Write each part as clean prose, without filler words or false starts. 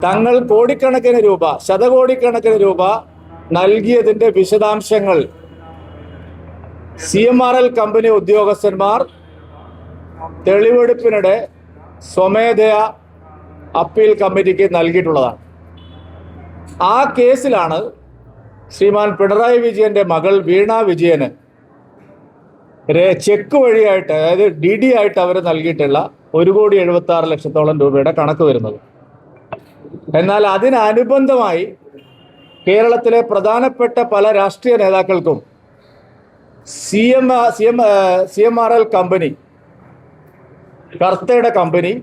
തങ്ങൾ കോടിക്കണക്കിന് രൂപ, ശതകോടിക്കണക്കിന് രൂപ നൽകിയതിന്റെ വിശദാംശങ്ങൾ CMRL കമ്പനി ഉദ്യോഗസ്ഥന്മാർ തെളിവെടുപ്പിനിടെ സ്വമേധയാ അപ്പീൽ കമ്മിറ്റിക്ക് നൽകിയിട്ടുള്ളതാണ്. ആ കേസിലാണ് ശ്രീമാൻ പിണറായി വിജയന്റെ മകൾ വീണ വിജയന് ചെക്ക് വഴിയായിട്ട്, അതായത് DD ആയിട്ട് അവർ നൽകിയിട്ടുള്ള 1,76,00,000 രൂപയുടെ കണക്ക് വരുന്നത്. എന്നാൽ അതിനനുബന്ധമായി കേരളത്തിലെ പ്രധാനപ്പെട്ട പല രാഷ്ട്രീയ നേതാക്കൾക്കും CMRL കമ്പനി, കർത്തയുടെ കമ്പനി,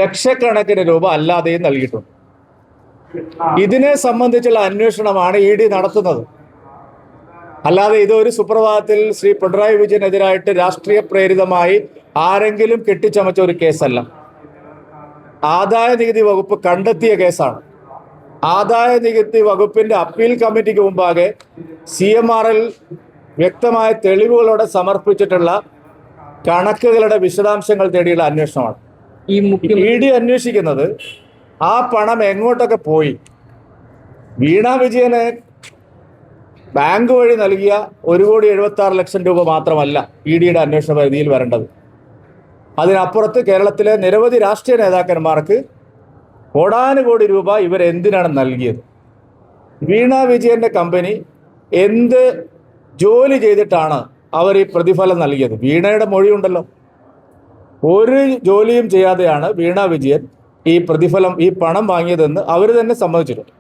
ലക്ഷക്കണക്കിന് രൂപ അല്ലാതെയും നൽകിയിട്ടുണ്ട്. ഇതിനെ സംബന്ധിച്ചുള്ള അന്വേഷണമാണ് ED നടത്തുന്നത്. അല്ലാതെ ഇതൊരു സുപ്രഭാതത്തിൽ ശ്രീ പിണറായി വിജയനെതിരായിട്ട് രാഷ്ട്രീയ പ്രേരിതമായി ആരെങ്കിലും കെട്ടിച്ചമച്ച ഒരു കേസല്ല. ആദായ നികുതി വകുപ്പ് കണ്ടെത്തിയ കേസാണ്. ആദായ നികുതി വകുപ്പിന്റെ അപ്പീൽ കമ്മിറ്റിക്ക് മുമ്പാകെ CMRL വ്യക്തമായ തെളിവുകളോടെ സമർപ്പിച്ചിട്ടുള്ള കണക്കുകളുടെ വിശദാംശങ്ങൾ തേടിയുള്ള അന്വേഷണമാണ്. ED അന്വേഷിക്കുന്നത് ആ പണം എങ്ങോട്ടൊക്കെ പോയി. വീണ വിജയന് ബാങ്ക് വഴി നൽകിയ 1,76,00,000 രൂപ മാത്രമല്ല EDയുടെ അന്വേഷണ പരിധിയിൽ വരേണ്ടത്. അതിനപ്പുറത്ത് കേരളത്തിലെ നിരവധി രാഷ്ട്രീയ നേതാക്കന്മാർക്ക് കോടാനുകോടി രൂപ ഇവരെന്തിനാണ് നൽകിയത്? വീണ വിജയന്റെ കമ്പനി എന്ത് ജോലി ചെയ്തിട്ടാണ് അവർ ഈ പ്രതിഫലം നൽകിയത്? വീണയുടെ മൊഴിയുണ്ടല്ലോ. ഒരു ജോലിയും ചെയ്യാതെയാണ് വീണ വിജയൻ ഈ പ്രതിഫലം, ഈ പണം വാങ്ങിയതെന്ന് അവർ തന്നെ സമ്മതിച്ചിട്ടുണ്ട്.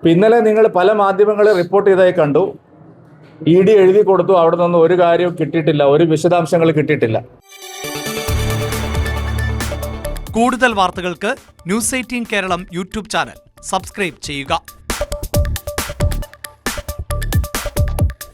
ഇന്നലെ നിങ്ങൾ പല മാധ്യമങ്ങളിൽ റിപ്പോർട്ട് ചെയ്തതായി കണ്ടു. ED എഴുതി കൊടുത്തു, അവിടെ നിന്ന് ഒരു കാര്യവും കിട്ടിയിട്ടില്ല, ഒരു വിശദാംശങ്ങൾ കിട്ടിയിട്ടില്ല. കൂടുതൽ വാർത്തകൾക്ക് News 18 Keralam YouTube channel subscribe ചെയ്യുക.